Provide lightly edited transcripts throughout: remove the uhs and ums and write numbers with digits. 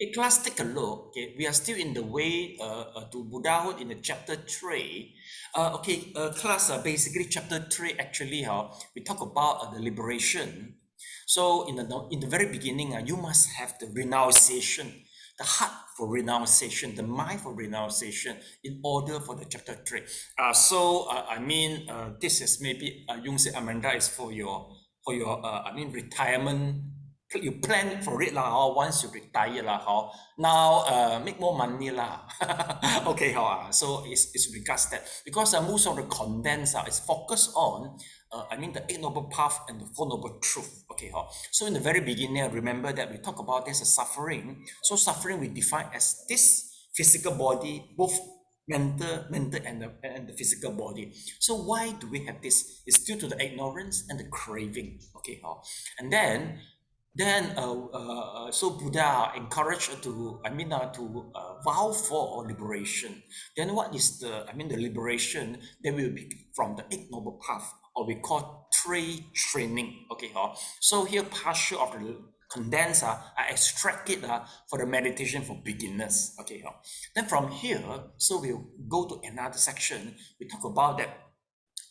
Okay, class, take a look. Okay, we are still in the way to Buddhahood in the chapter 3. Class, basically chapter 3 actually, we talk about the liberation. So in the very beginning, you must have the renunciation, the heart for renunciation, the mind for renunciation in order for the chapter 3. This is maybe Yung say Amanda is for your retirement. You plan for it lah, once you retire lah, now make more money lah. Okay, so it's regards that because most of the contents is focused on the Eight Noble Path and the Four Noble Truth. Okay, so in the very beginning, remember that we talk about this as suffering. So suffering we define as this physical body, both mental and the physical body. So why do we have this? It's due to the ignorance and the craving. Okay, and so Buddha encouraged to vow for liberation. Then what is the liberation? Then will be from the Eight Noble Path, or we call three training. Okay, so here partial of the condensed I extract it for the meditation for beginners. Okay, then from here, so we'll go to another section. We talk about that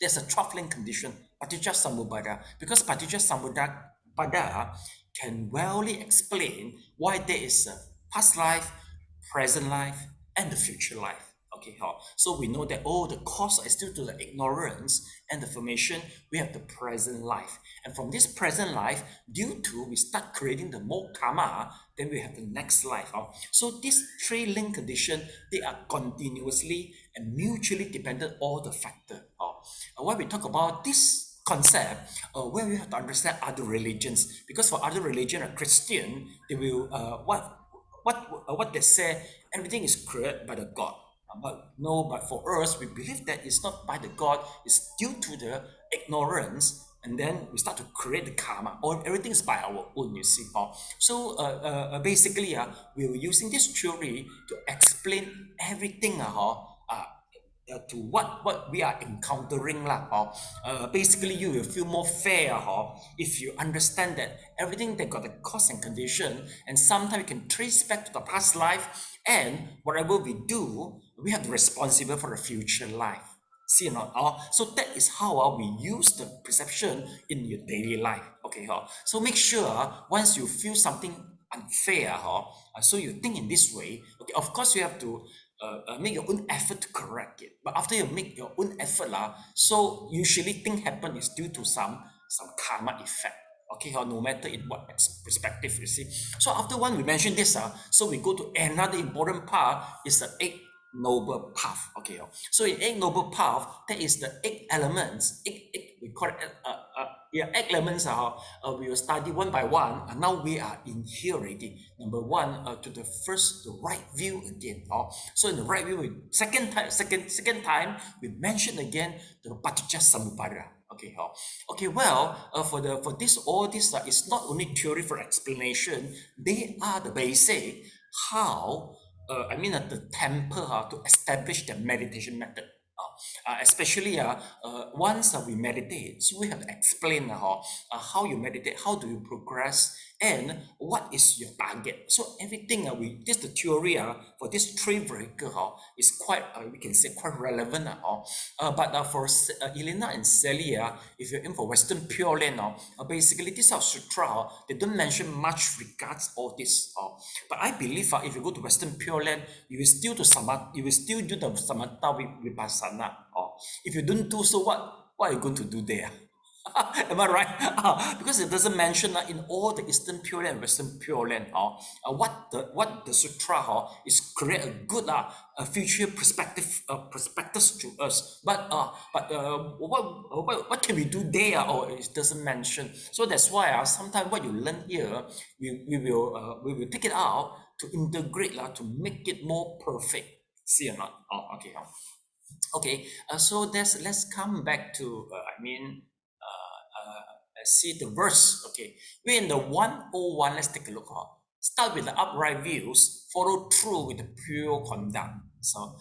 there's a troubling condition, Paticca Samuppada, because Paticca Samuppada can wellly explain why there is a past life, present life, and the future life. Okay, so we know that the cause is due to the ignorance and the formation. We have the present life, and from this present life, due to we start creating the more karma, then we have the next life. So these three link condition, they are continuously and mutually dependent all the factor. When we talk about this concept, where we have to understand other religions, because for other religion, a Christian, they will what they say, everything is created by the God. But for us, we believe that it's not by the God, it's due to the ignorance, and then we start to create the karma, or everything is by our own, you see. Basically, we were using this theory to explain everything to what we are encountering lah. Basically, you will feel more fair if you understand that everything that got the cause and condition, and sometimes you can trace back to the past life, and whatever we do, we have the responsible for the future life. See or not? So that is how we use the perception in your daily life. Okay, so make sure once you feel something unfair, so you think in this way. Okay, of course you have to make your own effort to correct it. But after you make your own effort, so usually thing happen is due to some karma effect. Okay, no matter in what perspective, you see. So after one we mention this, so we go to another important part is the Eight Noble Path. Okay, so in Eight Noble Path, there is the eight elements. We call it eight elements. We will study one by one. And now we are in here already. Number one, to the first, the right view again. So in the right view, second time, we mention again the Paticca Samuppada. Okay. Well, for this, all this is not only theory for explanation. They are the basic how the temple to establish the meditation method. Especially once we meditate, so we have to explain how you meditate, how do you progress, and what is your target. So everything this the theory for this three vehicle is quite we can say quite relevant. But for Elena and Sally, if you're in for Western Pure Land, basically this are sutra. They don't mention much regards all this. But I believe if you go to Western Pure Land, you will still do the samatha vipassana. If you don't do so, what are you going to do there? Am I right? Because it doesn't mention in all the Eastern Pure Land and Western Pure Land, what the sutra is create a good future perspectives to us. But what can we do there? Or it doesn't mention. So that's why sometimes what you learn here, we will take it out to integrate to make it more perfect. See or not? Okay. So let's come back to see the verse. Okay, we're in the 101. Let's take a look. Start with the upright views, follow through with the pure conduct. So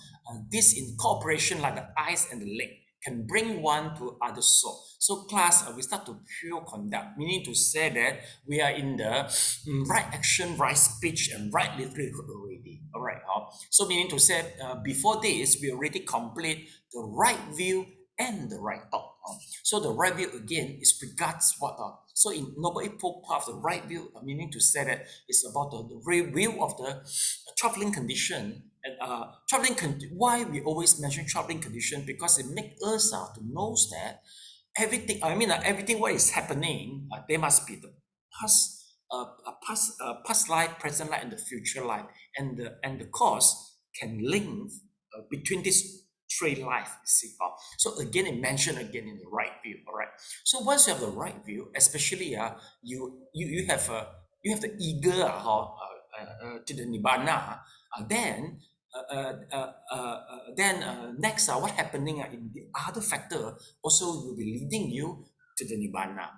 this in cooperation like the eyes and the leg can bring one to other soul. So class, we start to pure conduct, meaning to say that we are in the right action, right speech, and right livelihood already. All right. So meaning to say, before this, we already complete the right view and the right thought. So the right view again is regards what. So in Noble Eightfold Path, the right view, meaning to say that it's about the review of the traveling condition. And why we always mention traveling condition? Because it makes us to know that everything. Everything what is happening, there must be the past life, present life, and the future life, and the cause can link between these three life. See, so again, it mentioned again in the right view. All right. So once you have the right view, especially you have the eager to the nibbana, then next what happening in the other factor also will be leading you to the nibbana.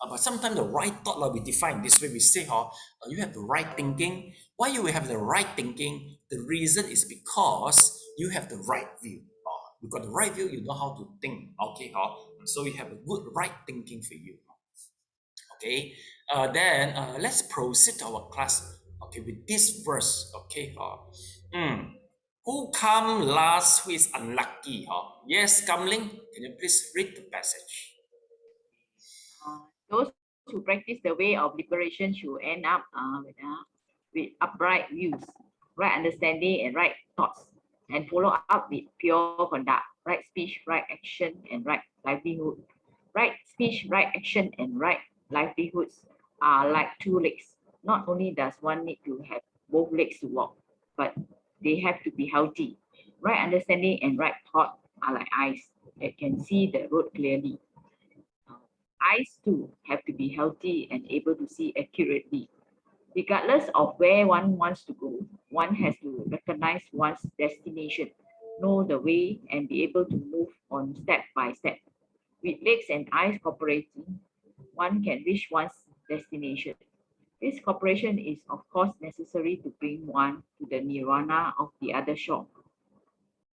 But sometimes the right thought we define this way. We say you have the right thinking. Why you have the right thinking? The reason is because you have the right view. You got the right view, you know how to think. Okay, so you have a good right thinking for you. Okay, then let's proceed our class. Okay, with this verse. Okay, who come last? Who is unlucky? Yes, Kamling, can you please read the passage? Those who practice the way of liberation should end up with upright views, right understanding, and right thoughts, and follow up with pure conduct, right speech, right action, and right livelihood. Right speech, right action, and right livelihoods are like two legs. Not only does one need to have both legs to walk, but they have to be healthy. Right understanding and right thought are like eyes that can see the road clearly. Eyes too have to be healthy and able to see accurately. Regardless of where one wants to go, one has to recognize one's destination, know the way, and be able to move on step by step. With legs and eyes cooperating, one can reach one's destination. This cooperation is, of course, necessary to bring one to the nirvana of the other shore.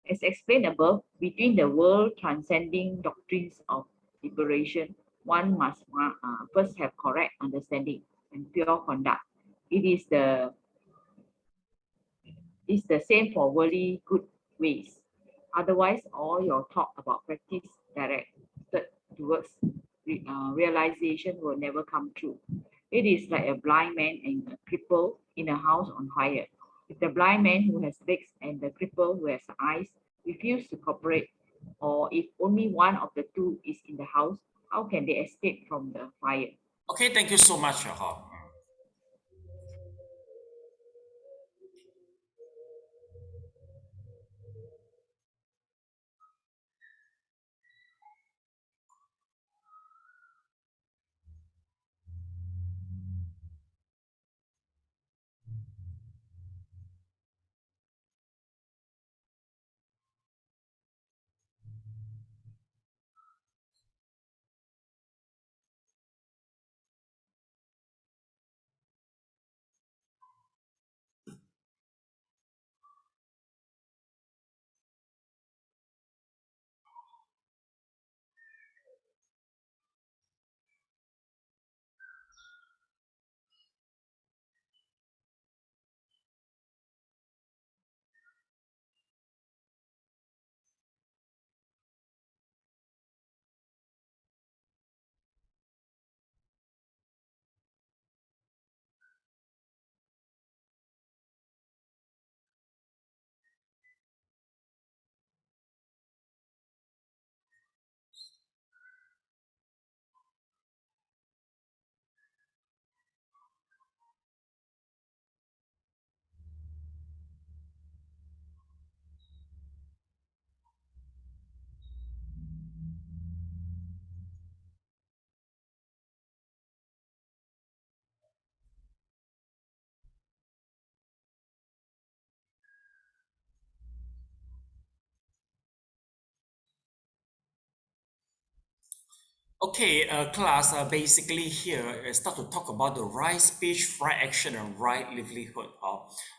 As explained above, between the world transcending doctrines of liberation, one must first have correct understanding and pure conduct. It is the same for worldly good ways. Otherwise, all your talk about practice directed towards realization will never come true. It is like a blind man and a cripple in a house on fire. If the blind man who has legs and the cripple who has eyes refuse to cooperate, or if only one of the two is in the house, how can they escape from the fire? Okay, thank you so much. Okay, class, basically here start to talk about the right speech, right action, and right livelihood.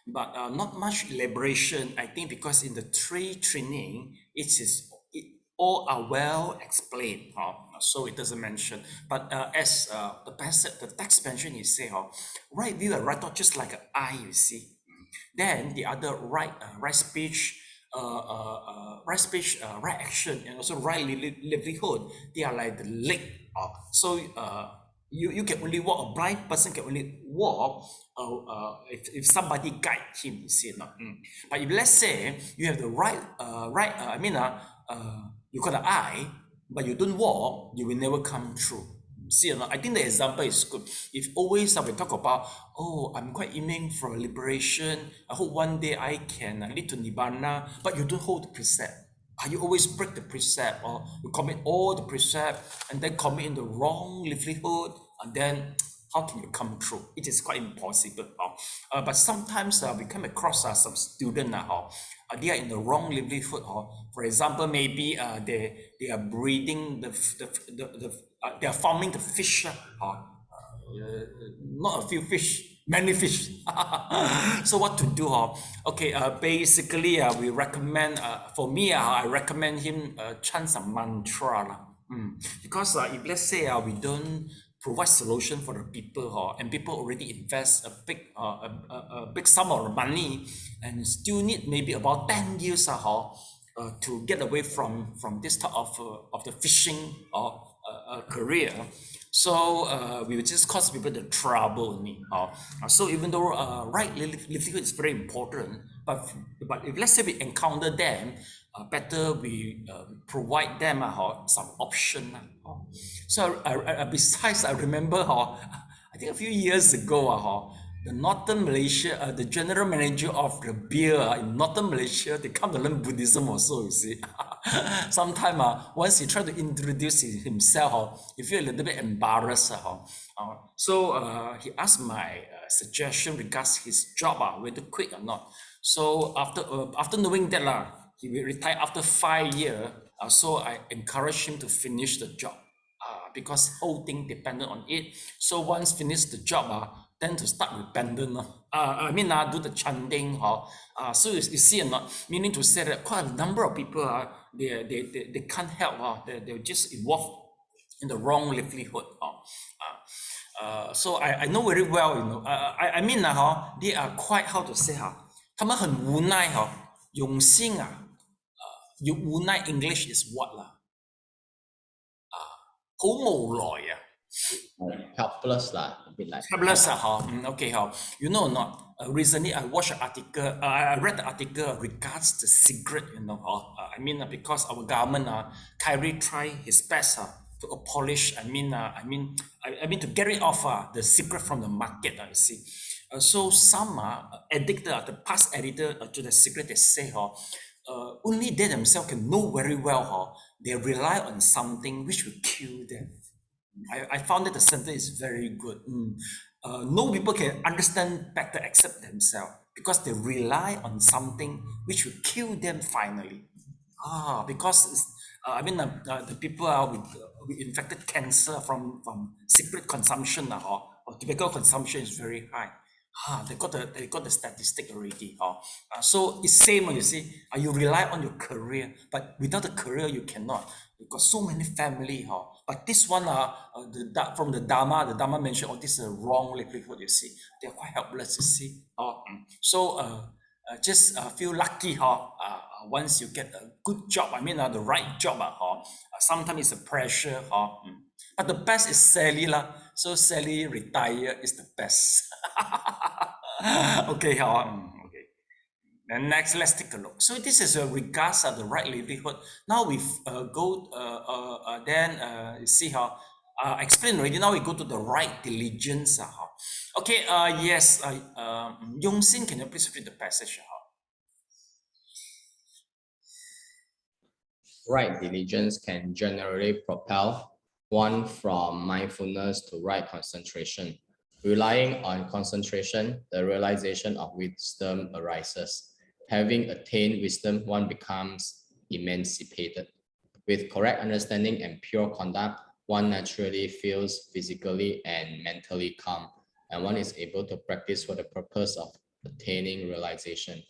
But not much elaboration, I think, because in the three training, it all are well explained. So it doesn't mention. But as the text mention, you say, right view and right thought just like an eye, you see. Then the other right speech, right action, and also right livelihood, they are like the leg. So you can only walk, a blind person can only walk if somebody guide him, you see not. But if let's say you have the you got an eye, but you don't walk, you will never come true. See or not? I think the example is good. If always we talk about, oh, I'm quite aiming for liberation, I hope one day I can lead to Nibbana, but you don't hold the precept. You always break the precept, or you commit all the precept and then commit in the wrong livelihood, and then how can you come true? It is quite impossible. But sometimes we come across some students they are in the wrong livelihood. For example, maybe they are breeding they are farming the fish. Not a few fish, many fish. So what to do? Okay, basically we recommend, for me, I recommend him chant some mantra. Because if let's say we don't provide solution for the people, and people already invest a big sum of money and still need maybe about 10 years to get away from this type of the fishing career. So we will just cause people the trouble. So even though right livelihood is very important, but if let's say we encounter them, better we provide them some option. So besides, I remember I think a few years ago, the Northern Malaysia, the general manager of the beer in Northern Malaysia, they come to learn Buddhism also, you see. Sometime once he tried to introduce himself, he feel a little bit embarrassed. So he asked my suggestion regards his job, whether to quit or not. So after knowing that he will retire after 5 years, so I encouraged him to finish the job. Because whole thing depended on it. So once finished the job, then to start repentance. Do the chanting. So you see, meaning to say that quite a number of people, they can't help. They're just involved in the wrong livelihood. So I know very well, they are quite, how to say, 他们很无奈用心有无奈 English is what 好無奈helpless lah, a bit like helpless okay you know or not, recently I watched an article, I read the article regards the cigarette, because our government Kyrie try his best to abolish, to get rid of the cigarette from the market, you see. So some addicted, the past addicted to the cigarette, they say only they themselves can know very well they rely on something which will kill them. I found that the sentence is very good. No people can understand better except themselves, because they rely on something which will kill them finally. Because the people with infected cancer from cigarette consumption or tobacco consumption is very high. They got the statistic already. So it's same, you see. You rely on your career, but without a career you cannot. You've got so many family. But this one, from the Dharma mentioned, this is a wrong livelihood, you see. They're quite helpless, you see. So just feel lucky once you get a good job, the right job. Sometimes it's a pressure. But the best is Sally So Sally retire is the best. Okay. Okay. And next, let's take a look. So this is regards the right livelihood. Now we go. Then you see how explain already. Now we go to the right diligence. Okay. Yes. Yong Sin, can you please read the passage? right diligence can generally propel one from mindfulness to right concentration. Relying on concentration, the realization of wisdom arises. Having attained wisdom, one becomes emancipated. With correct understanding and pure conduct, one naturally feels physically and mentally calm, and one is able to practice for the purpose of attaining realization.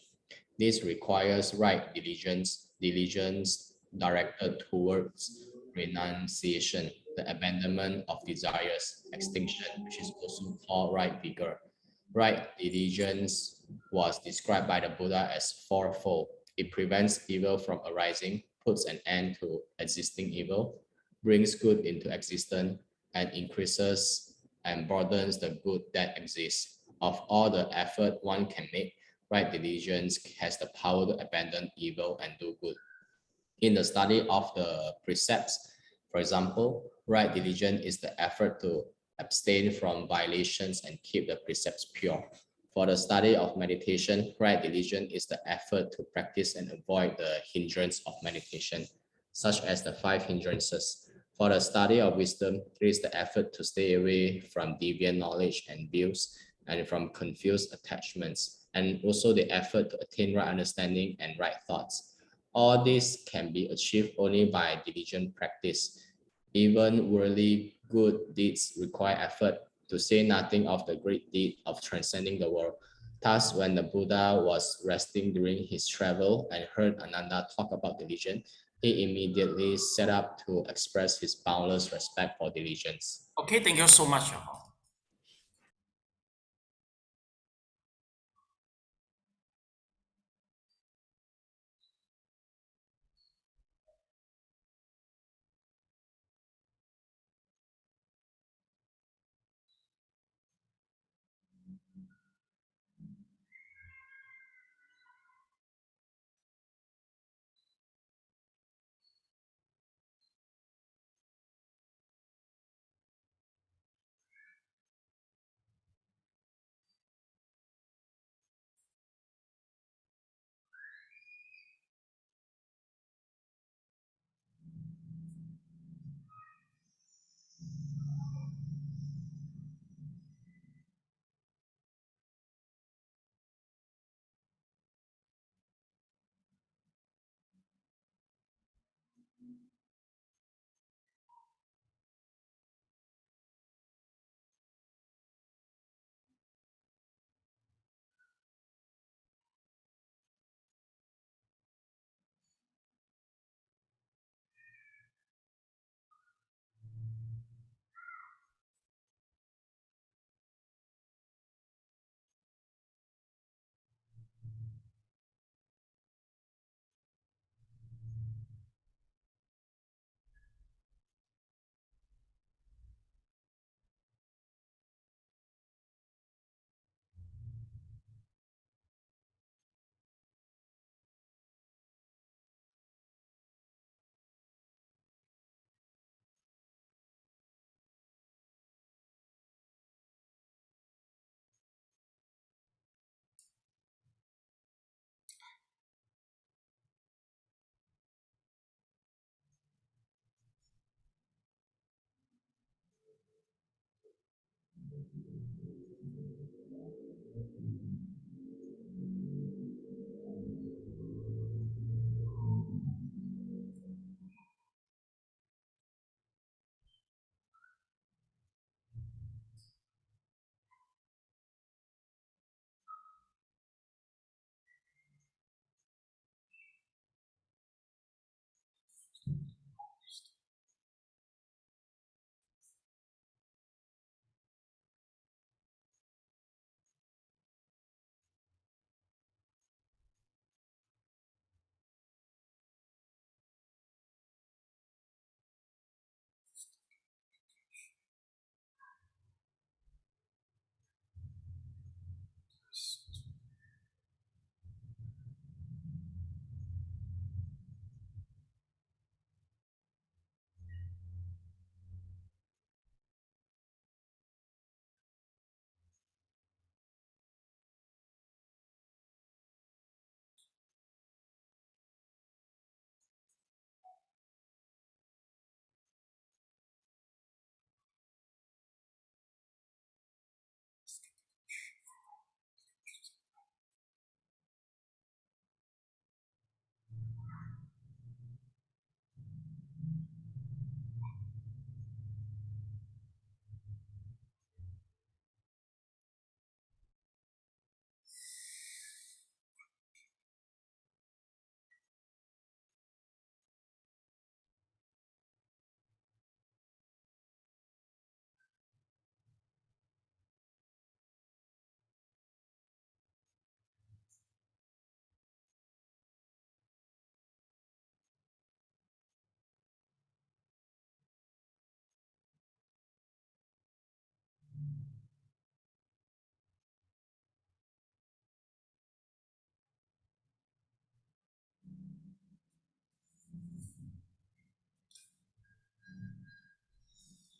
This requires right diligence. Diligence directed towards renunciation, the abandonment of desires, extinction, which is also called right vigor. Right diligence was described by the Buddha as fourfold. It prevents evil from arising, puts an end to existing evil, brings good into existence, and increases and broadens the good that exists. Of all the effort one can make, right diligence has the power to abandon evil and do good. In the study of the precepts, for example, right diligence is the effort to abstain from violations and keep the precepts pure. For the study of meditation, right diligence is the effort to practice and avoid the hindrance of meditation, such as the 5 hindrances. For the study of wisdom, it is the effort to stay away from deviant knowledge and views and from confused attachments, and also the effort to attain right understanding and right thoughts. All this can be achieved only by diligent practice. Even worldly good deeds require effort, to say nothing of the great deed of transcending the world. Thus, when the Buddha was resting during his travel and heard Ananda talk about diligence, he immediately set up to express his boundless respect for diligence. Okay, thank you so much.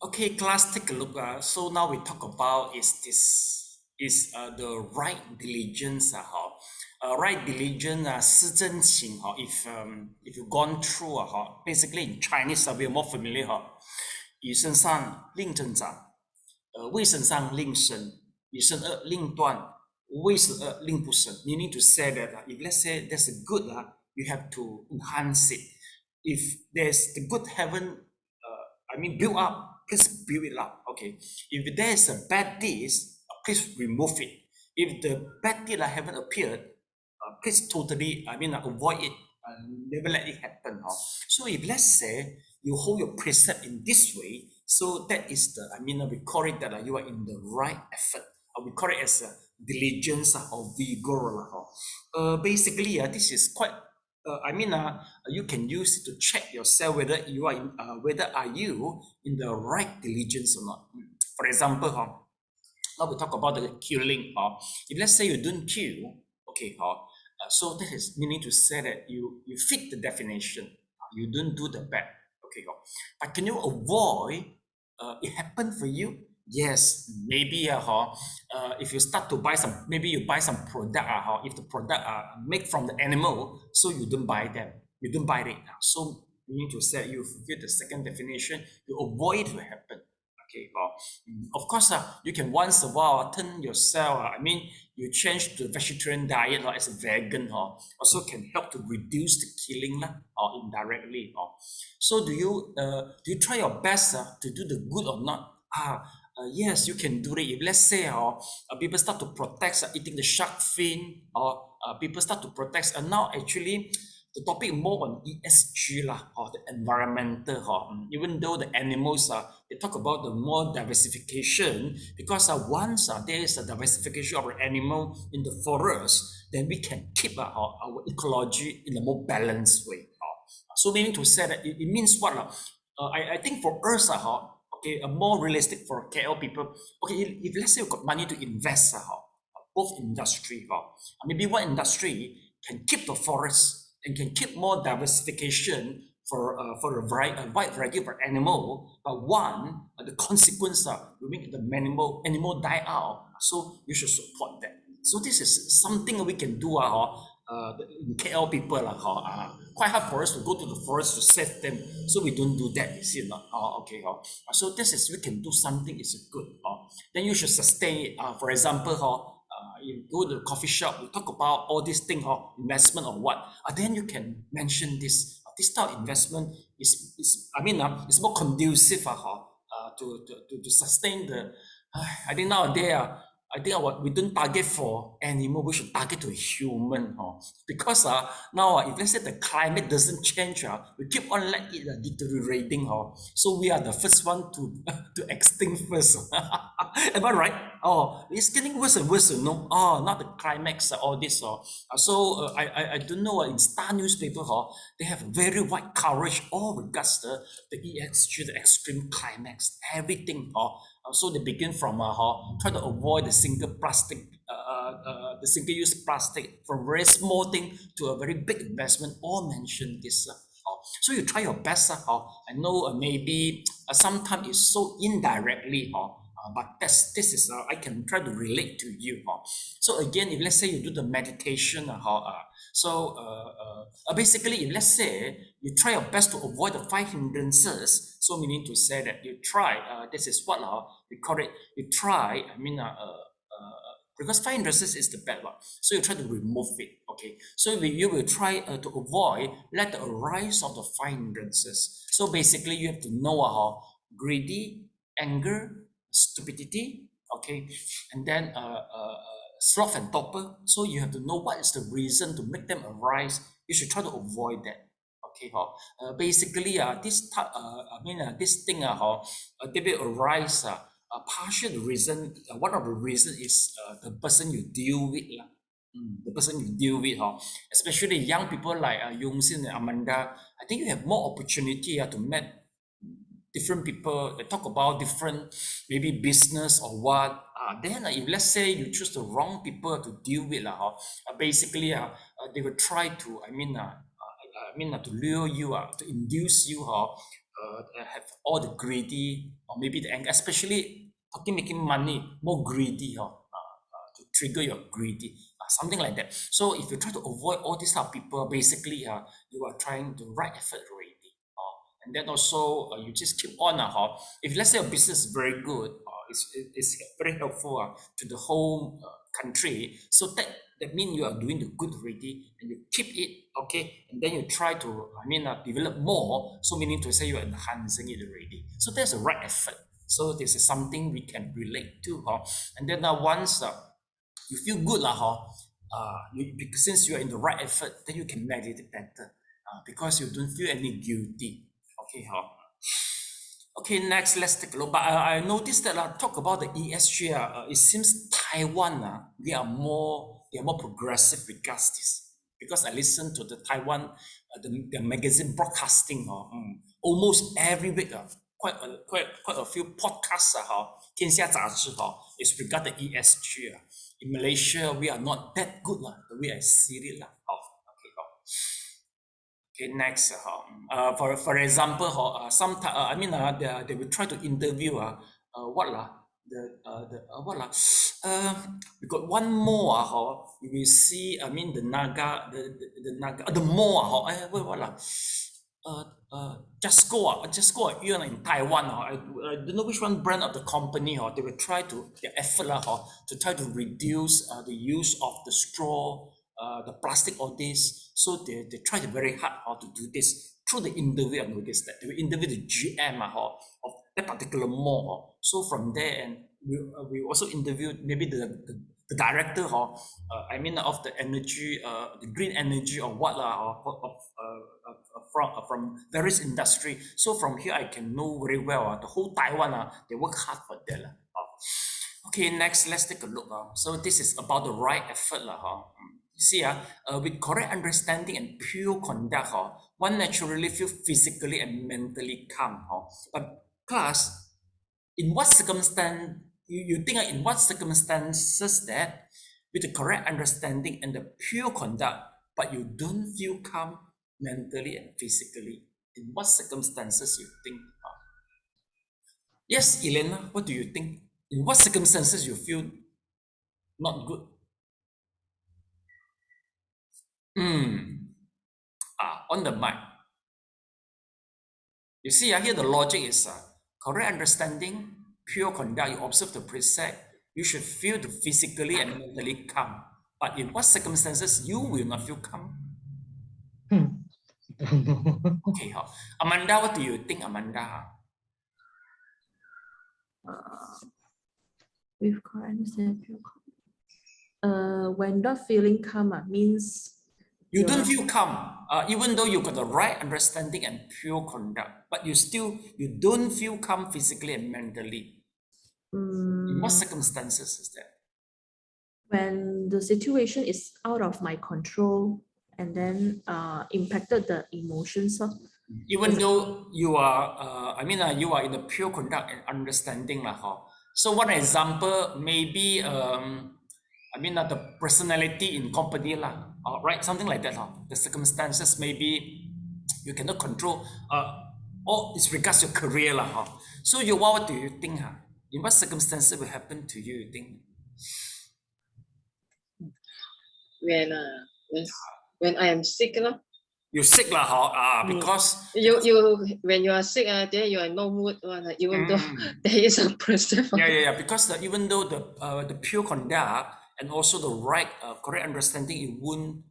Okay, class, take a look. So now we talk about the right diligence. Right diligence, 施真情. If you've gone through, basically in Chinese, we are more familiar. 以身上令增长，未身上令生，以身恶令断，未身恶令不生。Meaning to say that if let's say there's a good, you have to enhance it. If there's the good haven't, build up, please build it up. Okay. If there's a bad deed, please remove it. If the bad deed haven't appeared, please totally, avoid it. Never let it happen. So if let's say you hold your precept in this way, so that is we call it that you are in the right effort. We call it as diligence or vigor. Basically, this is quite. You can use it to check yourself whether you are you in the right diligence or not. For example, now we talk about the killing. If let's say you don't kill, okay, so that is meaning to say that you fit the definition. You don't do the bad. Okay, but can you avoid it happen for you? Yes, maybe if you start to buy some, maybe you buy some product, if the product made from the animal, so you don't buy them, you don't buy it. So you need to say you fulfill the second definition, you avoid it to happen. Okay, of course, you can once a while turn yourself, you change to vegetarian diet as a vegan, also can help to reduce the killing or indirectly. So do you try your best to do the good or not? Yes, you can do it. If let's say people start to protest eating the shark fin, or people start to protest, and now actually the topic more on ESG or the environmental. Even though the animals they talk about the more diversification, because once there is a diversification of an animal in the forest, then we can keep our ecology in a more balanced way. So meaning to say that it means what? I think for us, okay, more realistic for KL people. Okay, if let's say you got money to invest, both industry, maybe one industry can keep the forest and can keep more diversification for a wide variety of animal, but one the consequence will make the animal die out. So you should support that. So this is something we can do. In KL people quite hard for us to go to the forest to save them, so we don't do that. You see, okay. So this is we can do something is good. Then you should sustain it. For example, you go to the coffee shop, you talk about all these things, investment or what, then you can mention this. This type of investment is it's more conducive to sustain the. I think nowadays, we don't target for animal, we should target to a human. Because now, if let's say the climate doesn't change, we keep on let it deteriorating. So we are the first one to extinct first. Am I right? It's getting worse and worse, no? Not the climax, all this. So I don't know, in Star newspaper, they have very wide coverage all regards the EXG, the extreme climax, everything. So they begin from try to avoid the single use plastic, from very small thing to a very big investment. All mention this. So you try your best. I know maybe sometimes it's so indirectly. But this is I can try to relate to you. So again, if let's say you do the meditation, basically, if let's say you try your best to avoid the 5 hindrances, so meaning to say that you try, this is what we call it, you try, because 5 hindrances is the bad one, so you try to remove it. Okay, so you will try to avoid let the arise of the 5 hindrances. So basically, you have to know greedy, anger, stupidity, okay, and then sloth and torpor. So you have to know what is the reason to make them arise. You should try to avoid that. Okay, basically, this this thing, they will arise. Partial reason. One of the reason is the person you deal with, the person you deal with, especially young people like Yung Sin and Amanda. I think you have more opportunity to meet different people, they talk about different maybe business or what. Then if let's say you choose the wrong people to deal with, basically they will try to, to lure you, to induce you, have all the greedy, or maybe the anger, especially making money more greedy, to trigger your greedy, something like that. So if you try to avoid all these type of people, basically you are trying the right effort already. And then also you just keep on. If let's say your business is very good, it's very helpful to the whole country. So that means you are doing the good already, and you keep it, okay, and then you try to develop more. So meaning to say you are enhancing it already. So there's a right effort. So this is something we can relate to. And then once you feel good, since you are in the right effort, then you can meditate better because you don't feel any guilty. Okay, okay, next let's take a look. But I noticed that talk about the ESG. It seems Taiwan they are more progressive regards this, because I listen to the Taiwan the magazine broadcasting almost every week. Quite a few podcasts 天下杂志 is regard the ESG. In Malaysia, we are not that good the way I see it Okay, next for example they will try to interview we got one more you will see the Naga the more just go in Taiwan I don't know which one brand of the company they will try to their effort to try to reduce the use of the straw, the plastic, all this. So they try very hard to do this. Through the interview, I noticed that they will interview the GM of that particular mall. So from there, and we also interviewed maybe the director of the energy, the green energy or what from various industry. So from here I can know very well the whole Taiwan they work hard for that. Okay, next let's take a look. So this is about the right effort. See, with correct understanding and pure conduct, one naturally feel physically and mentally calm. But class, in what circumstance you think in what circumstances that with the correct understanding and the pure conduct, but you don't feel calm mentally and physically? In what circumstances you think? Yes, Elena, what do you think? In what circumstances you feel not good? On the mind. You see, here the logic is correct understanding, pure conduct, you observe the precept, you should feel the physically and mentally calm. But in what circumstances you will not feel calm? Okay, Amanda, what do you think, Amanda? With correct understanding, when not feeling calm means you don't feel calm, even though you got the right understanding and pure conduct, but you don't feel calm physically and mentally. In what circumstances is that? When the situation is out of my control and then impacted the emotions. Even though you are, you are in the pure conduct and understanding. So one example, maybe, the personality in company, right? Something like that. The circumstances, maybe you cannot control, or it's regards your career. So what do you think? In what circumstances will happen to you, you think? When I am sick, you're sick because when you are sick, then you are no mood, even though there is a person. Because even though the pure conduct and also the right correct understanding, it won't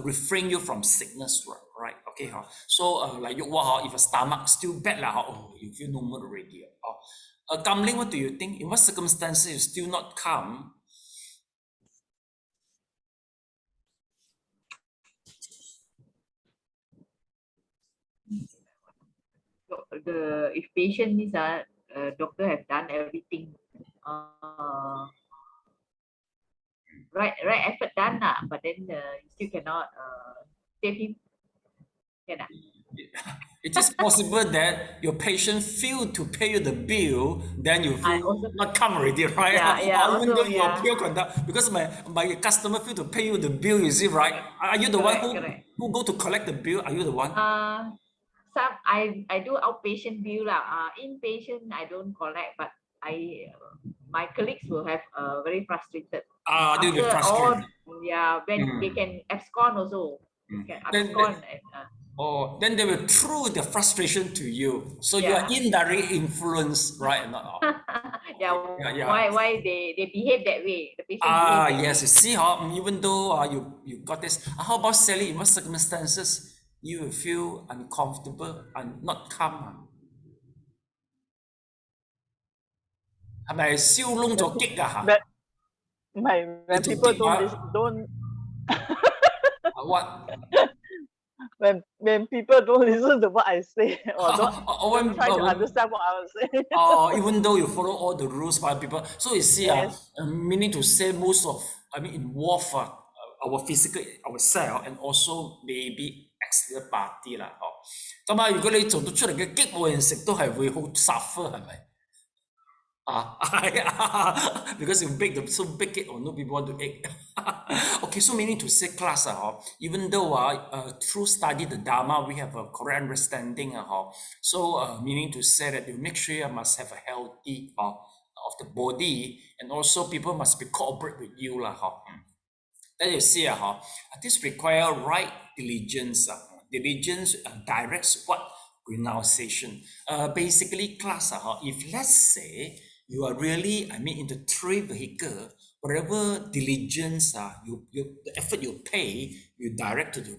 refrain you from sickness, right? Okay, so like you if a stomach still bad you feel no mood already. Kamling, what do you think? In what circumstances you still not calm? If patient needs doctor have done everything right effort done but then you still cannot save him. It is possible that your patient failed to pay you the bill, then you feel also- not come already, right? Yeah, Or even also, though your yeah. pure conduct, because my customer failed to pay you the bill, you see, right? Are you the Correct, one correct. who go to collect the bill? Are you the one? Some I do outpatient bill lah. Inpatient I don't collect, but my colleagues will have very frustrated. They'll be After all, frustrated. yeah, when they can abscond also, they can Then- abscond. Then they will throw the frustration to you. So you are Yeah. indirectly influenced, right? Yeah, Yeah. why they behave that way? The patient behave that Yes, way. you see how even though you got this, how about Sally, in what circumstances you will feel uncomfortable and not calm? 係咪燒窿咗激啊？ But 唔係 when 你做 people 激話 don't what？ when people don't listen to what I say or when- don't try to understand what I was saying. Even though you follow all the rules by people, so you see, Yes. meaning to say most of, involve our physical ourselves and also maybe external party 啦，咁如果你做到出嚟嘅激冇人食，都係會好 suffer 係咪？because you bake it or no people want to eat. Okay, so meaning to say class, even though through study the Dharma we have a correct understanding, so meaning to say that you make sure you must have a healthy of the body, and also people must be cooperate with you Then you see this require right diligence. Diligence directs what renunciation. Basically class, if let's say you are really, in the three vehicle, whatever diligence, the effort you pay, you direct to the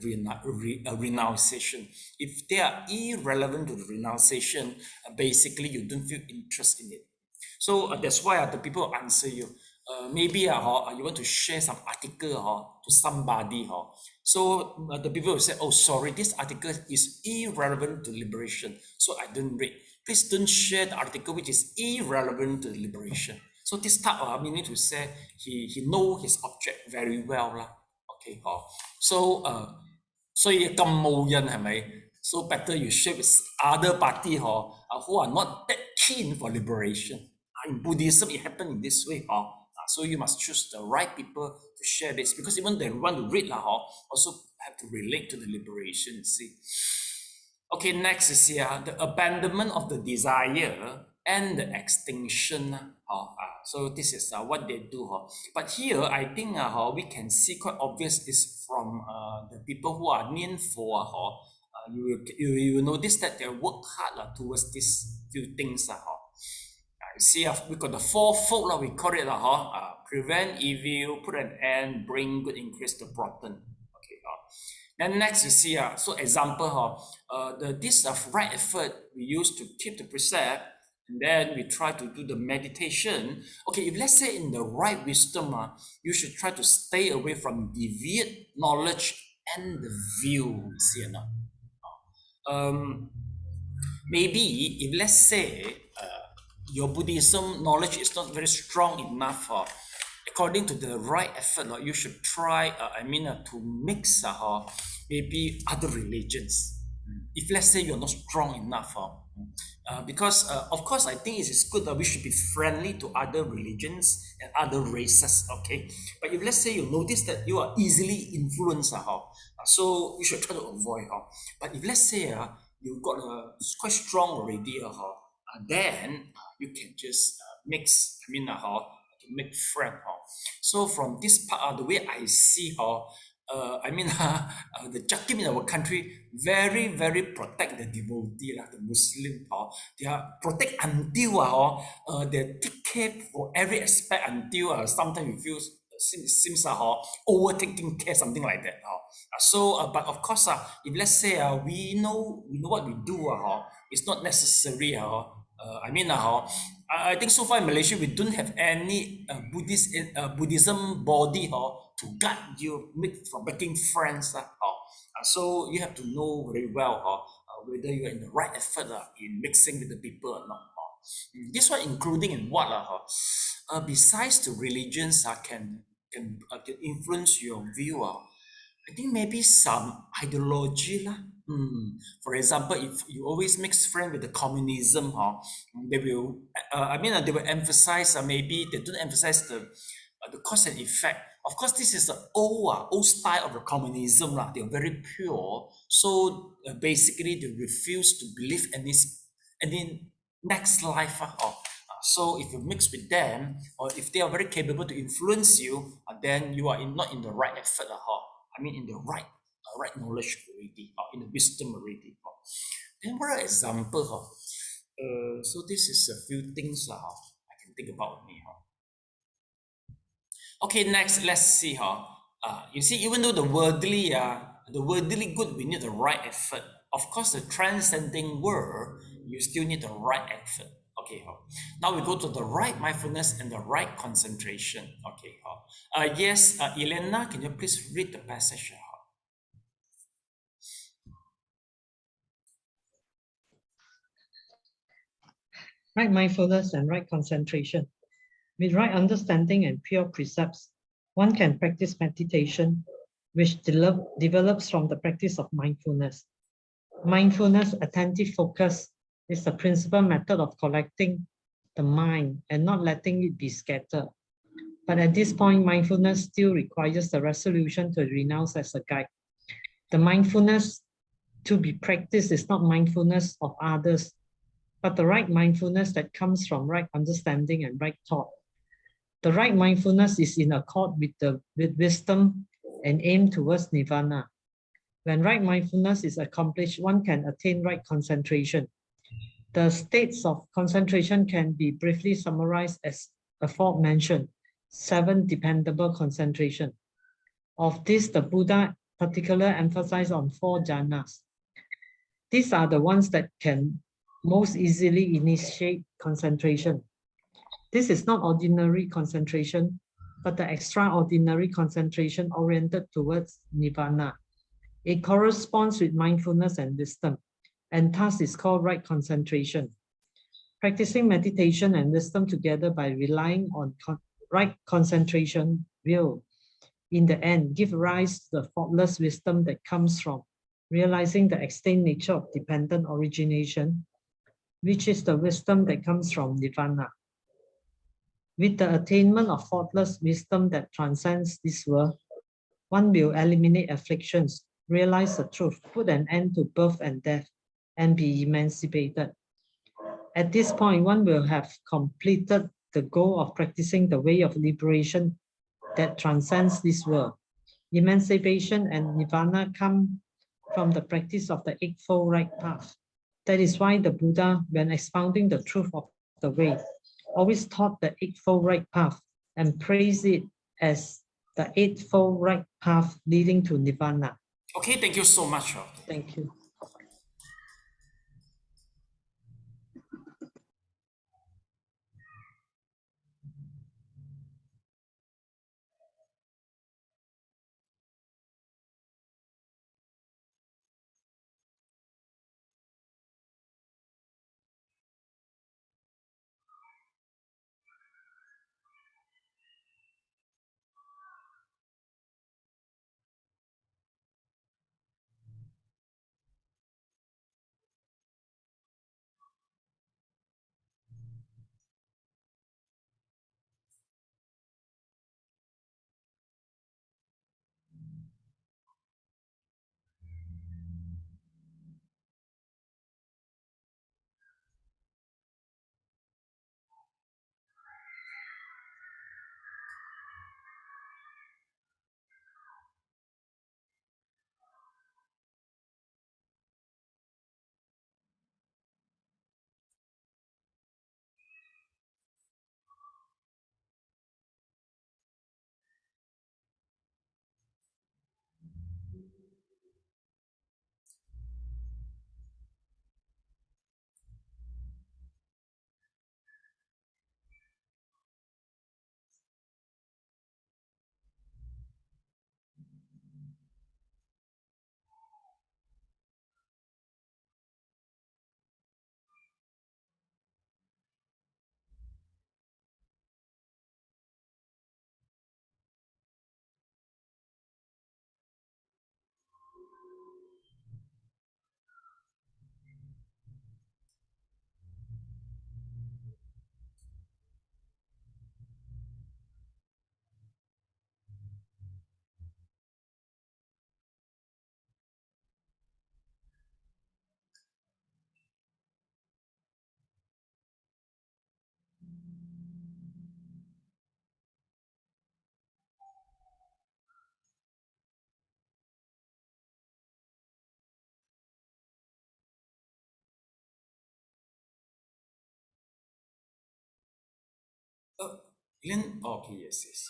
renunciation. If they are irrelevant to the renunciation, basically you don't feel interest in it. So that's why the people answer you. Maybe you want to share some article to somebody. So the people will say, oh, sorry, this article is irrelevant to liberation, so I don't read. Please don't share the article which is irrelevant to liberation. So this type of meaning to say he know his object very well. Okay, so 所以咁冇癮係咪 So better you share with other party who are not that keen for liberation. In Buddhism, it happens in this way. So you must choose the right people to share this, because even they want to read also have to relate to the liberation. See. Okay, next is here the abandonment of the desire and the extinction. So this is what they do. But here, I think we can see quite obvious is from the people who are known for. You will notice that they work hard towards these few things. You see, we got the fourfold, we call it prevent evil, put an end, bring good, increase the broaden. Okay. Then next you see, so example, this right effort we use to keep the precept, and then we try to do the meditation. Okay, if let's say in the right wisdom, you should try to stay away from deviant knowledge and the views. Maybe if let's say your Buddhism knowledge is not very strong enough, according to the right effort, you should try, to mix maybe other religions. If let's say you're not strong enough, because of course I think it is good that we should be friendly to other religions and other races, okay? But if let's say you notice that you are easily influenced, so you should try to avoid. But if let's say you've got quite strong already, then you can just mix, to make friend. So from this part, the way I see the Jakim in our country very, very protect the devotee, the Muslim. They are protect until they take care for every aspect until sometimes you feel seems overtaking care, something like that. But of course, if let's say we know what we do, it's not necessary. I think so far in Malaysia we don't have any Buddhism body to guide you from making friends. So you have to know very well whether you are in the right effort in mixing with the people or not. This one including in what besides the religions can influence your view. I think maybe some ideology lah. For example, if you always mix friend with the communism, they will, they will emphasize, maybe they don't emphasize the cause and effect. Of course, this is the old style of the communism lah. They are very pure, so basically they refuse to believe any next life. So if you mix with them, or if they are very capable to influence you, then you are not in the right effort, in the right knowledge already, or in the wisdom already. Then what are example? So this is a few things I can think about me. Okay, next, let's see. You see, even though the worldly good, we need the right effort. Of course, the transcending world, you still need the right effort. Okay, now we go to the right mindfulness and the right concentration. Okay, yes, Elena, can you please read the passage? Right mindfulness and right concentration. With right understanding and pure precepts, one can practice meditation, which develops from the practice of mindfulness. Mindfulness, attentive focus, is the principal method of collecting the mind and not letting it be scattered. But at this point, mindfulness still requires the resolution to renounce as a guide. The mindfulness to be practiced is not mindfulness of others, but the right mindfulness that comes from right understanding and right thought. The right mindfulness is in accord with wisdom and aim towards nirvana. When right mindfulness is accomplished, one can attain right concentration. The states of concentration can be briefly summarized as aforementioned 7 dependable concentration. Of this, the Buddha particularly emphasized on 4 jhanas. These are the ones that can most easily initiate concentration. This is not ordinary concentration, but the extraordinary concentration oriented towards nirvana. It corresponds with mindfulness and wisdom, and thus is called right concentration. Practicing meditation and wisdom together by relying on right concentration will, in the end, give rise to the faultless wisdom that comes from realizing the extinct nature of dependent origination, which is the wisdom that comes from nirvana. With the attainment of faultless wisdom that transcends this world, one will eliminate afflictions, realize the truth, put an end to birth and death, and be emancipated. At this point, one will have completed the goal of practicing the way of liberation that transcends this world. Emancipation and nirvana come from the practice of the Eightfold Right Path. That is why the Buddha, when expounding the truth of the way, always taught the Eightfold Right Path and praised it as the Eightfold Right Path leading to nirvana. Okay, thank you so much. Thank you. Elaine, okay, yes, yes.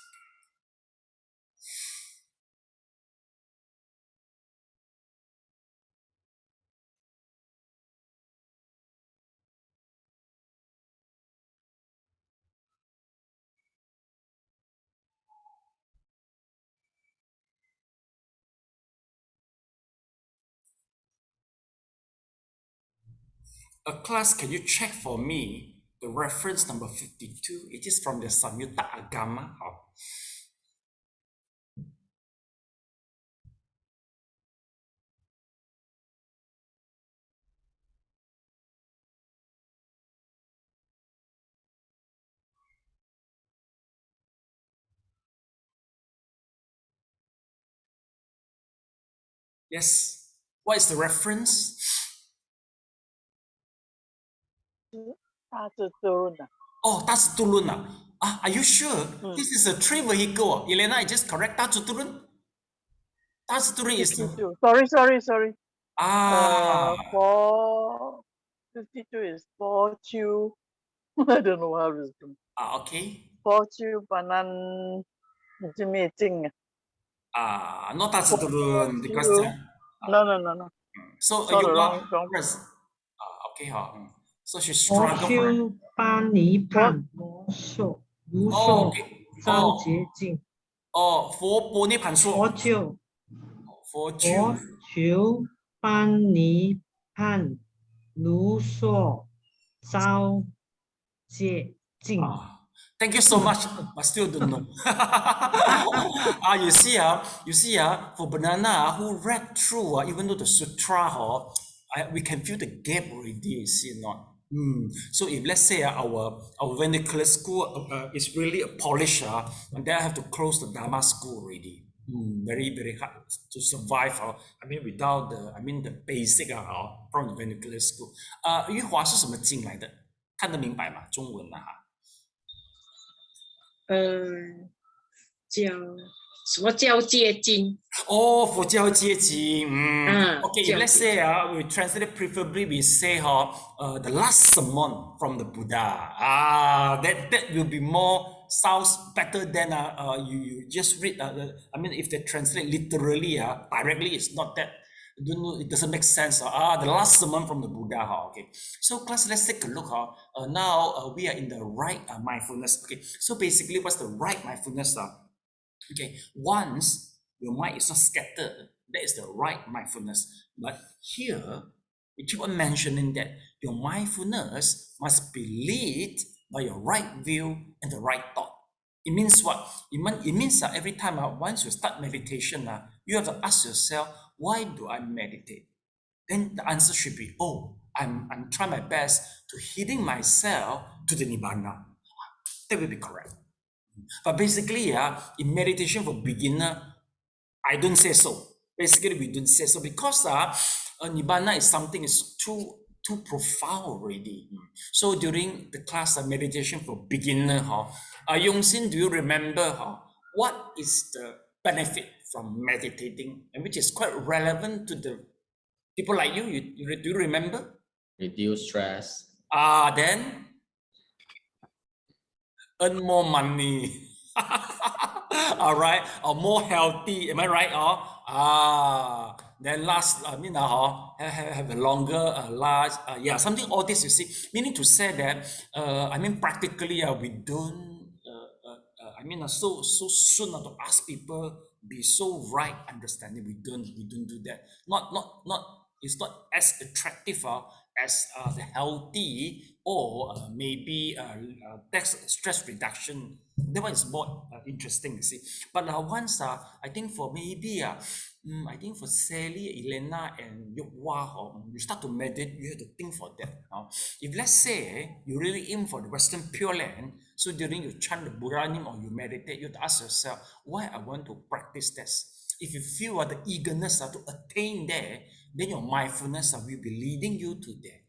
Class, can you check for me the reference number 52? It is from the Samyutta Agama. Yes. What is the reference? 大智度论啊， Oh, that's Tulun. Are you sure? Mm. This is a three vehicle. Elena, I just correct. That's Tulun. That's Tulun is 52. Sorry. ah. 52 is 4 I don't know how to do. Okay. 4 banan jimmy Not that's Tulun because No. so Sorry, you wrong. press. Okay, so she's 佛 struggle. 修班尼判罗硕如 Oh, 硕 okay. 招洁净， 佛波涅盘说，佛就佛佛就修班尼判如硕招洁净。Thank you so much, but still don't know. You see, for banana who read through, even though the sutra, we can feel the gap already. You see, not. So if let's say our vernacular school is really a polish, and then I have to close the Dharma school already. Very hard to survive. Without the basic from the vernacular school. 玉华是什么经来的？看得明白吗？中文叫什么交界经？佛教阶级。Okay, if let's say we translate preferably, we say the last sermon from the Buddha. That will be more sounds better than you just read. If they translate literally, directly, it's not that. It doesn't make sense. The last sermon from the Buddha. Okay, so class, let's take a look. Now we are in the right mindfulness. Okay, so basically, what's the right mindfulness? Okay, once your mind is not scattered, that is the right mindfulness. But here, we keep on mentioning that your mindfulness must be led by your right view and the right thought. It means what? It means every time once you start meditation, you have to ask yourself, why do I meditate? Then the answer should be, I'm trying my best to healing myself to the Nibbana. That will be correct. But basically, in meditation for beginner, I don't say so. Basically, we don't say so because Nibbana is something is too profound already. So during the class of meditation for beginner, Yongxin, do you remember what is the benefit from meditating, and which is quite relevant to the people like you? Do you remember? Reduce stress. Then earn more money. All right, or more healthy. Am I right? Then last, have a longer, large, something. All this you see, meaning to say that, practically, we don't. So soon to ask people be so right understanding. We don't do that. Not. It's not as attractive as the healthy or maybe stress reduction. That one is more interesting, you see. But once I think for maybe I think for Sally, Elena, and Yuhua, you start to meditate, you have to think for that. If let's say you really aim for the Western Pure Land, so during you chant the Buddha name or you meditate, you have to ask yourself, why I want to practice this? If you feel the eagerness to attain there, then your mindfulness will be leading you to there.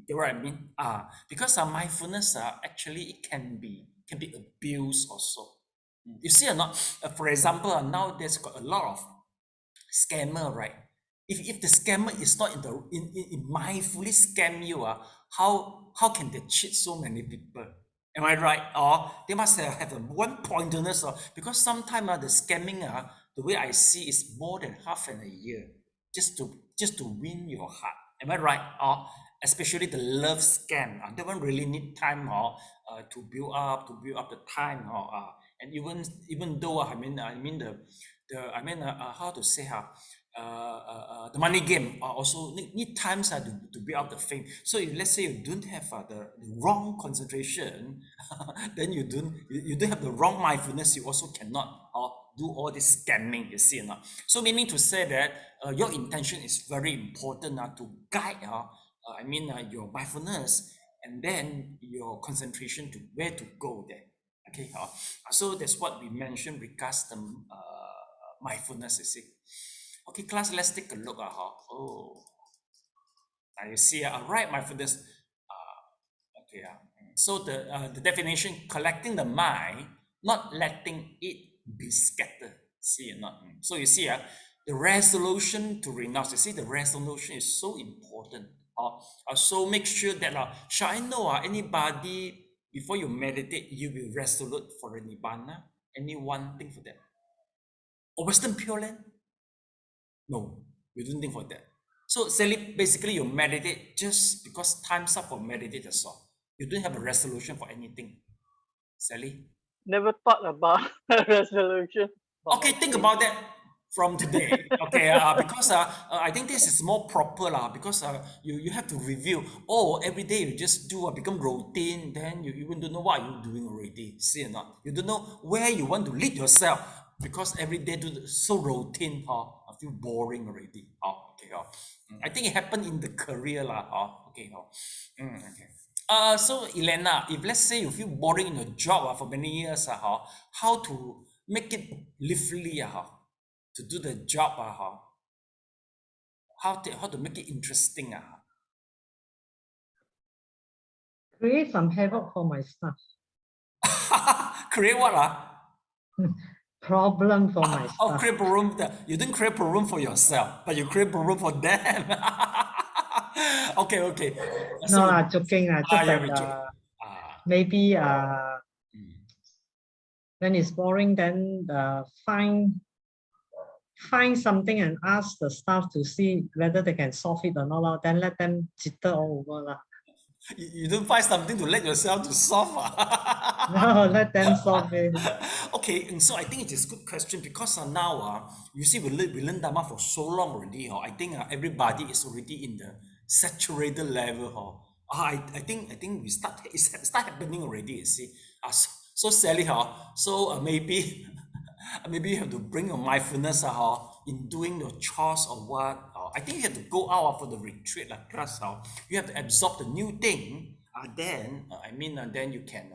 You know what I mean? Because mindfulness actually it can be abused also. You see or not? For example, now there's got a lot of scammer, right? If the scammer is not in mindfully scam you, how can they cheat so many people? Am I right? Or they must have a one pointedness, because sometimes the scamming, the way I see is more than half an a year just to win your heart. Am I right? Or especially the love scam, they don't really need time to build up the time, and even though how to say the money game also need times to build up the fame. So if let's say you don't have the wrong concentration, then you don't have the wrong mindfulness, you also cannot do all this scamming, you see. So meaning to say that your intention is very important to guide your mindfulness, and then your concentration to where to go there. Okay, so that's what we mentioned regards the mindfulness, you see. Okay, class, let's take a look at you see, right mindfulness. Okay, so the definition: collecting the mind, not letting it be scattered. See or not? So you see, the resolution to renounce. You see, the resolution is so important. So make sure that shall I know anybody before you meditate, you will resolute for a nibbana? Any one thing for that? Or Western Pure Land? No, we don't think for that. So basically you meditate just because time's up for meditate as well. You don't have a resolution for anything. Sally? Never thought about a resolution. Okay, think about that from today. Okay, because I think this is more proper because you have to review. Oh, every day you just do become routine, then you even don't know what you're doing already. See or not? You don't know where you want to lead yourself because every day do so routine. I feel boring already. Okay. I think it happened in the career Okay. Okay. So Elena, if let's say you feel boring in your job for many years, how to make it lively, to do the job, how to make it interesting, Create some havoc for my staff. create what? Problem for my Oh, staff. create problem. You didn't create problem for yourself, but you create problem for them. Okay. No, joking. Just yeah, that we joke. maybe when it's boring, then find something and ask the staff to see whether they can solve it or not. Then let them jitter all over. You don't find something to let yourself to solve. No, let them solve it. Okay, and so I think it is a good question because now you see we learn Dharma for so long already. I think everybody is already in the saturated level. I think it's start happening already. You see, so Sally, so maybe maybe you have to bring your mindfulness in doing your chores or what. I think you have to go out for the retreat class. You have to absorb the new thing. Then then you can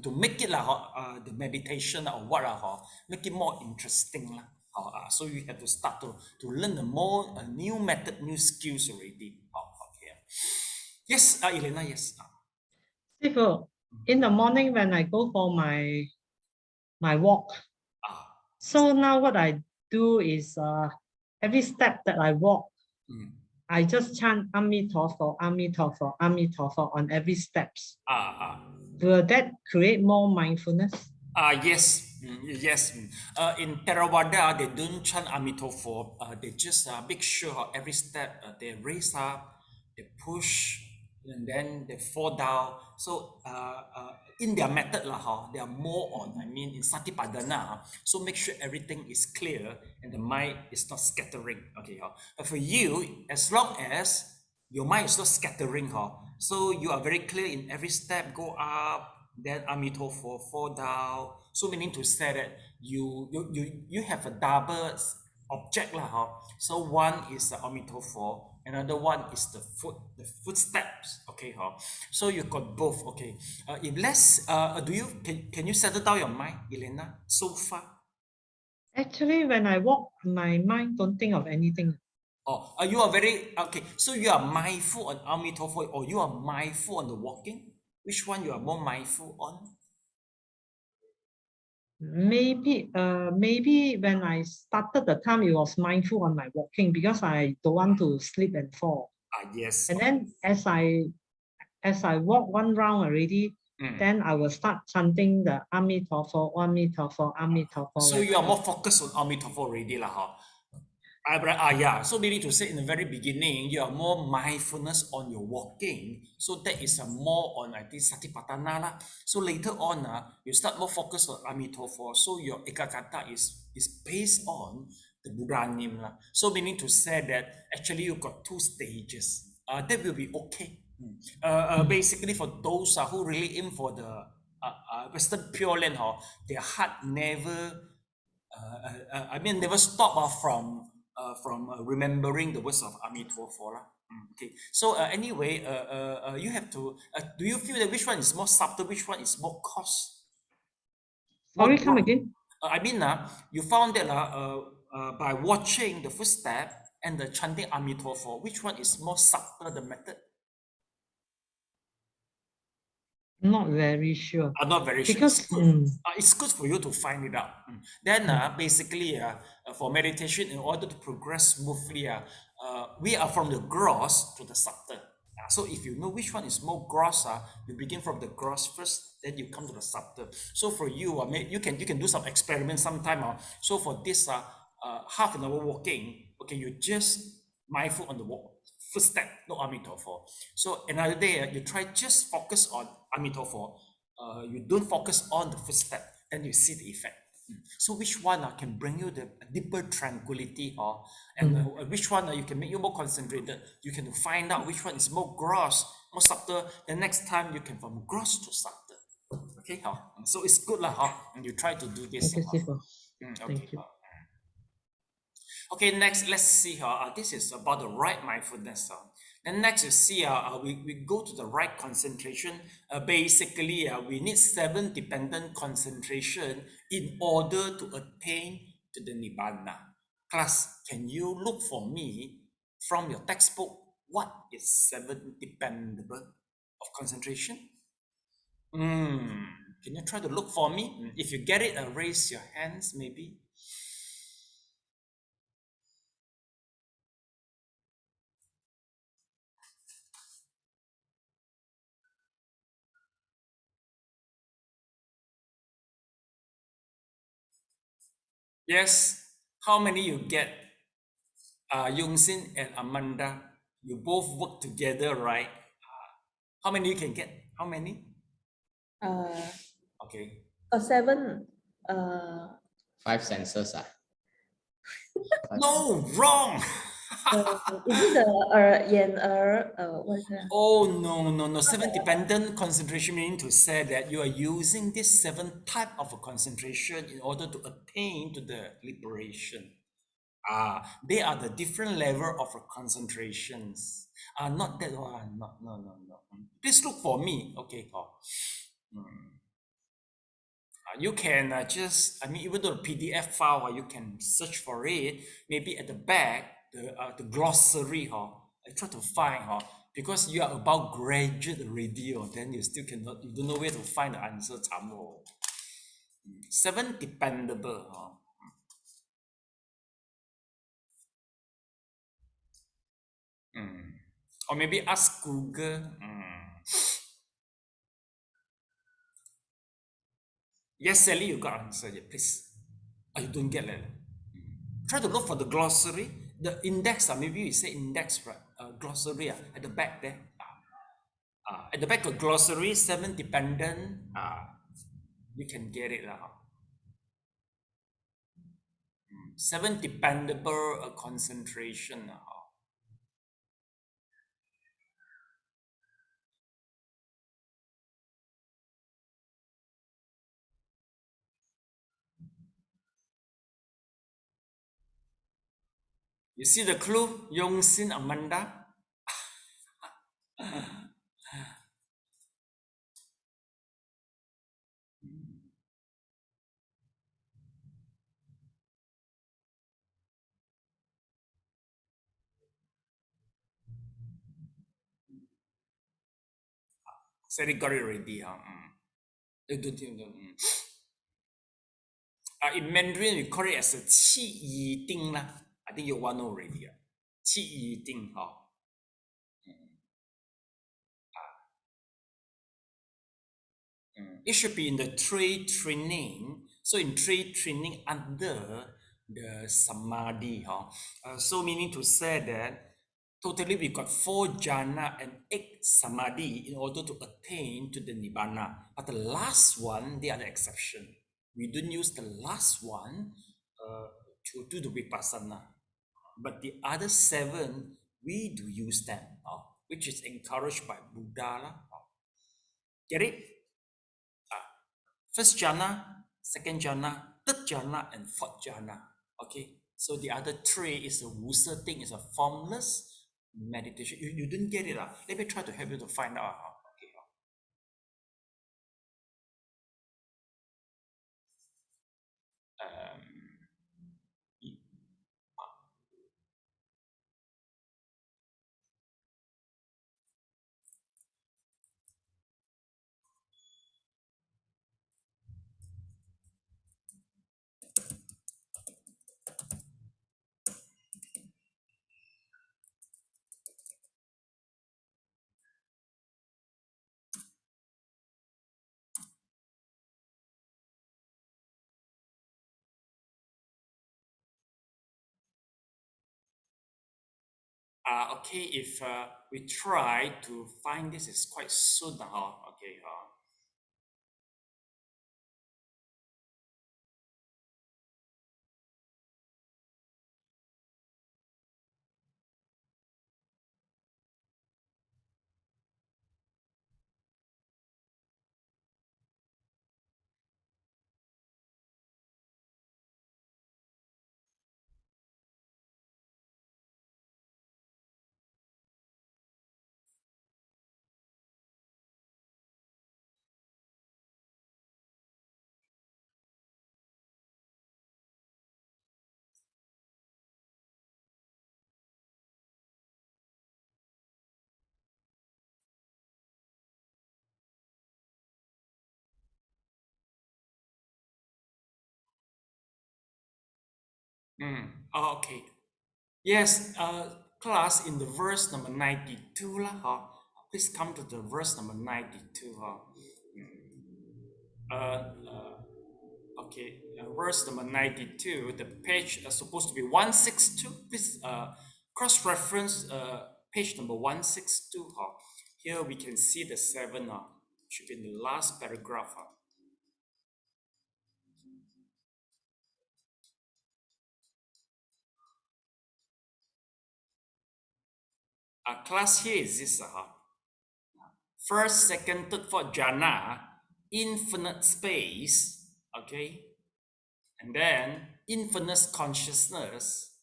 to make it the meditation or what make it more interesting so you have to start to learn the more new method, new skills already. Okay. Yes, Elena. Yes. Sifu, in the morning when I go for my walk, so now what I do is every step that I walk, I just chant Amitofo, Amitofo, Amitofo on every steps. Will that create more mindfulness? Yes. Yes. In Theravada, they don't chant Amitofo. They just make sure every step they raise up, they push, and then they fall down. So in their method they are more on, in Satipadana. So make sure everything is clear and the mind is not scattering. Okay. But for you, as long as your mind is not scattering, so you are very clear in every step, go up, then Amitofo, fall down. So meaning to say that you have a double object So one is the Amitofo, another one is the footsteps. Okay, so you got both. Okay, if less, can you settle down your mind, Elena, so far? Actually, when I walk, my mind don't think of anything. Oh, you are very okay. So you are mindful on Amitofo, or you are mindful on the walking? Which one you are more mindful on? Maybe when I started the time, it was mindful on my walking because I don't want to slip and fall. Yes. And then as I as I walk one round already, then I will start chanting the Amitofo, Amitofo, Amitofo. So you are more focused on Amitofo already lah, huh? Yeah. So meaning to say in the very beginning, you are more mindfulness on your walking. So that is a more on, I think, Satipatthana lah. So later on, you start more focused on Amitofo. So your ekagata is based on the Buddha name lah. So meaning to say that actually you got 2 stages. That will be okay. Basically for those who really aim for the Western Pure Land, their heart never, never stop from remembering the words of Amitofo lah. Okay. So anyway, you have to. Do you feel that which one is more subtle, which one is more coarse? Sorry, come again. You found that by watching the footstep and the chanting Amitofo, which one is more subtle, the method? Not very sure. I'm not very Because, sure. It's good for you to find it out. Then basically, for meditation, in order to progress smoothly, we are from the gross to the subtle. So if you know which one is more gross, you begin from the gross first, then you come to the subtle. So for you, you can do some experiments sometime. So for this half an hour walking, okay, you just mindful on the walk, footstep, no Amitofo. So another day, you try just focus on Amitofo. You don't focus on the footstep, then you see the effect. So which one can bring you the deeper tranquility, and which one you can make you more concentrated? You can find out which one is more gross, more subtle. The next time you can from gross to subtle. Okay, so it's good and you try to do this. okay, Sifu. Okay. Thank you. Okay, next let's see. This is about the right mindfulness. Then next you see, we go to the right concentration. Basically, we need 7 dependent concentration in order to attain to the Nibbana. Class, can you look for me from your textbook? What is 7 dependable of concentration? Can you try to look for me? If you get it, raise your hands maybe. Yes, how many you get? Yungsin and Amanda, you both work together, right? How many you can get? How many? Okay. 7. 5 senses. No, wrong. Is it the yen what is that? Oh, no. 7 dependent concentration meaning to say that you are using this 7 type of a concentration in order to attain to the liberation. They are the different level of concentrations. Not that one. No. Please look for me. Okay. You can just, even though the PDF file, you can search for it. Maybe at the back, the glossary. I try to find. Because you are about graduate already, then you still cannot, you don't know where to find the answer. 7 dependable. Or maybe ask Google. Yes, Sally, you got answer. Yeah, please. You don't get that. Try to look for the glossary. The index, maybe you say index, right? Glossary at the back there. At the back of glossary, 7 dependent. You can get it. 7 dependable concentration. You see the clue? Yongsin Amanda? Said got it already. In Mandarin, we call it as a qi yi ding. I think you want to know already. Qi yi ding. It should be in the trade training. So in trade training under the samadhi, so meaning to say that totally we got 4 jhana and 8 samadhi in order to attain to the nibbana. But the last one, they are the exception. We don't use the last one to do the vipassana. But the other 7, we do use them, which is encouraged by Buddha. Get it? First jhana, second jhana, third jhana, and fourth jhana. Okay, so the other 3 is a wusa thing, is a formless meditation. You didn't get it. Let me try to help you to find out. Okay. Okay, if we try to find this, is quite soon. Okay. Okay. Yes, class, in the verse number 92 please come to the verse number 92 okay, verse number 92, the page is supposed to be 162. Please cross-reference page number 162 Here we can see the 7 should be in the last paragraph class, here is this first, second, third, fourth jhana, infinite space, okay, and then infinite consciousness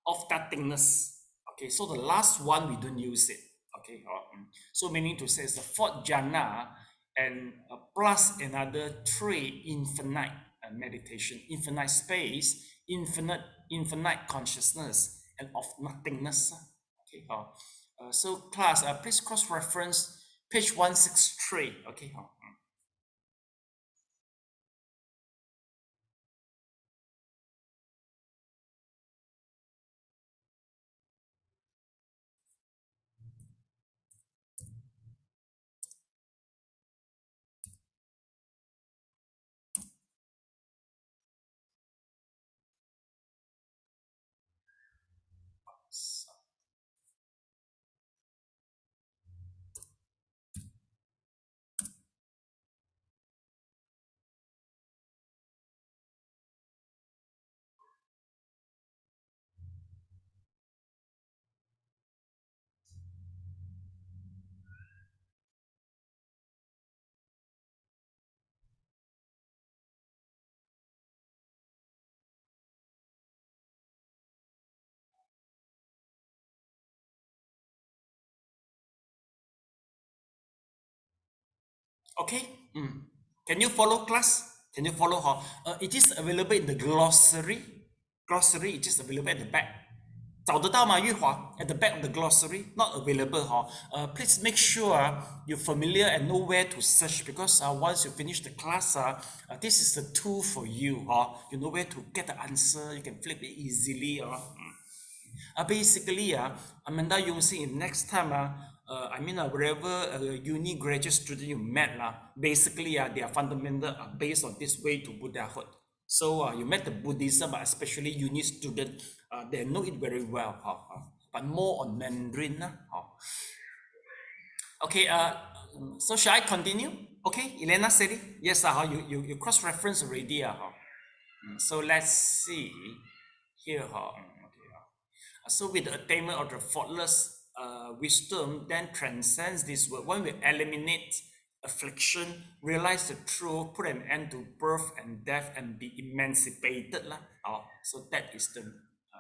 of nothingness. Okay, so the last one we don't use it. Okay, so meaning to say it's the fourth jhana and plus another 3 infinite meditation, infinite space, infinite consciousness, and of nothingness. Okay, so class, please cross-reference page 163. Okay. Okay, can you follow, class? Can you follow? It is available in the glossary. Glossary, it is available at the back. 找得到吗，玉华? At the back of the glossary, not available. Please make sure you're familiar and know where to search, because once you finish the class, this is the tool for you. You know where to get the answer. You can flip it easily. Basically, Amanda Yung Sing, next time, wherever uni graduate student you met, basically their fundamental are based on this way to Buddhahood. So you met the Buddhism, especially uni student, they know it very well, but more on Mandarin. Okay, so shall I continue? Okay, Elena said it. Yes, you cross-reference already. So let's see here. So with the attainment of the faultless wisdom, then transcends this world. When we eliminate affliction, realize the truth, put an end to birth and death, and be emancipated. So that is the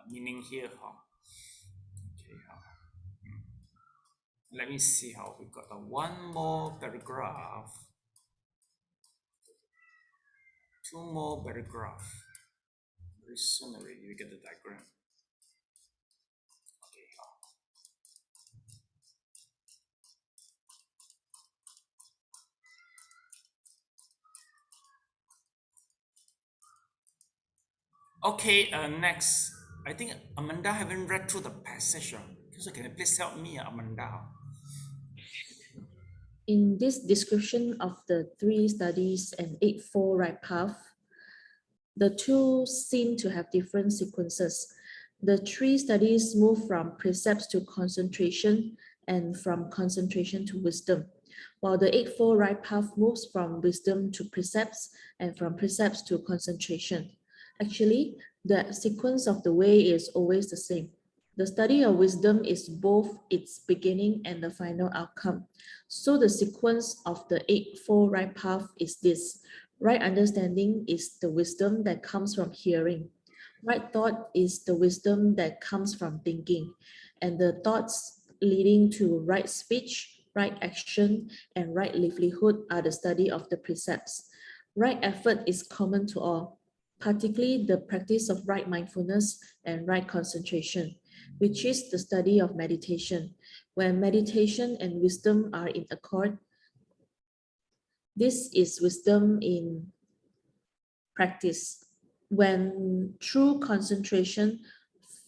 meaning here. Let me see how we got one more paragraph. Two more paragraph. Very soon already we get the diagram. Okay, next. I think Amanda haven't read through the passage. So can you please help me, Amanda? In this description of the 3 studies and 8-4 right path, the 2 seem to have different sequences. The 3 studies move from precepts to concentration and from concentration to wisdom, while the 8-4 right path moves from wisdom to precepts and from precepts to concentration. Actually, the sequence of the way is always the same. The study of wisdom is both its beginning and the final outcome. So the sequence of the 8-4 right path is this. Right understanding is the wisdom that comes from hearing. Right thought is the wisdom that comes from thinking. And the thoughts leading to right speech, right action, and right livelihood are the study of the precepts. Right effort is common to all, particularly the practice of right mindfulness and right concentration, which is the study of meditation. When meditation and wisdom are in accord, this is wisdom in practice. When true concentration,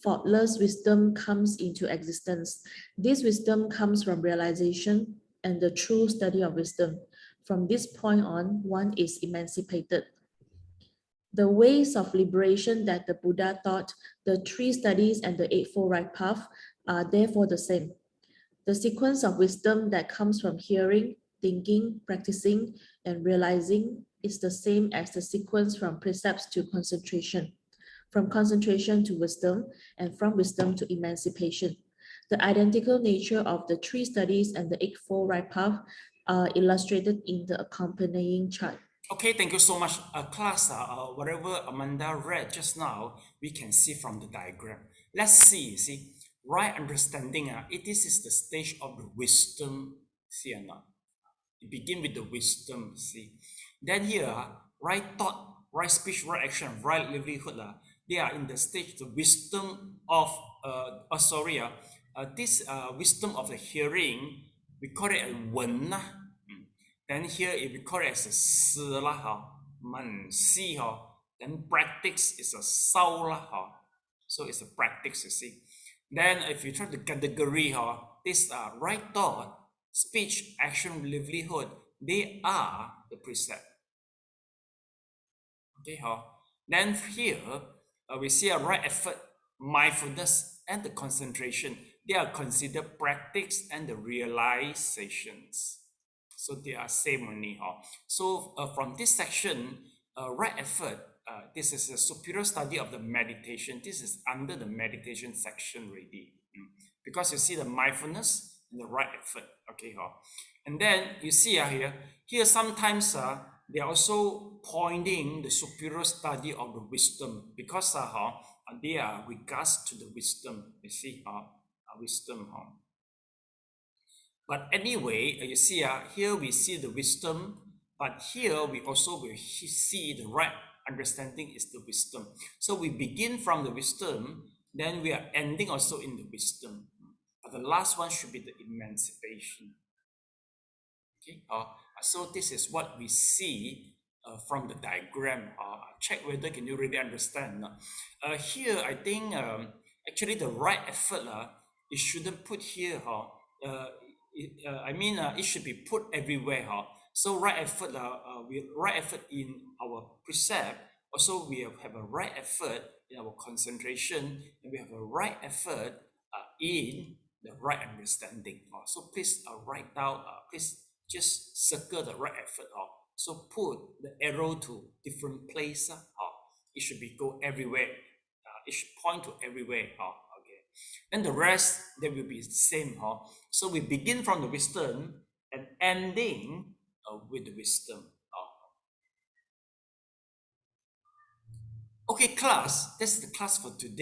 faultless wisdom comes into existence. This wisdom comes from realization and the true study of wisdom. From this point on, one is emancipated. The ways of liberation that the Buddha taught, the 3 studies and the 8-4 right path, are therefore the same. The sequence of wisdom that comes from hearing, thinking, practicing, and realizing is the same as the sequence from precepts to concentration, from concentration to wisdom, and from wisdom to emancipation. The identical nature of the 3 studies and the 8-4 right path are illustrated in the accompanying chart. Okay, thank you so much. Class, whatever Amanda read just now, we can see from the diagram. Let's see, right understanding, this is the stage of the wisdom, see or not? You begin with the wisdom, see. Then here, right thought, right speech, right action, right livelihood, they are in the stage, the wisdom of, this wisdom of the hearing, we call it a wen. Then here we call it as a si man si then practice is a sao so it's a practice, you see. Then if you try to category this right thought, speech, action, livelihood, they are the precept. Okay, then here we see a right effort, mindfulness, and the concentration. They are considered practice and the realizations. So they are same only. So from this section, right effort, this is a superior study of the meditation. This is under the meditation section already. Because you see the mindfulness and the right effort. Okay, and then you see here sometimes they are also pointing the superior study of the wisdom, because they are regards to the wisdom. You see, wisdom. But anyway, you see here we see the wisdom, but here we also will see the right understanding is the wisdom. So we begin from the wisdom, then we are ending also in the wisdom. But the last one should be the emancipation. Okay, so this is what we see from the diagram. Check whether can you really understand. Here, I think actually the right effort, you shouldn't put here. it should be put everywhere. So right effort, we right effort in our precept. Also, we have a right effort in our concentration, and we have a right effort in the right understanding. So please write down. Please just circle the right effort. So put the arrow to different place. It should be go everywhere. It should point to everywhere. Okay. And the rest, they will be the same. So we begin from the wisdom and ending with the wisdom. Okay, class. That's the class for today.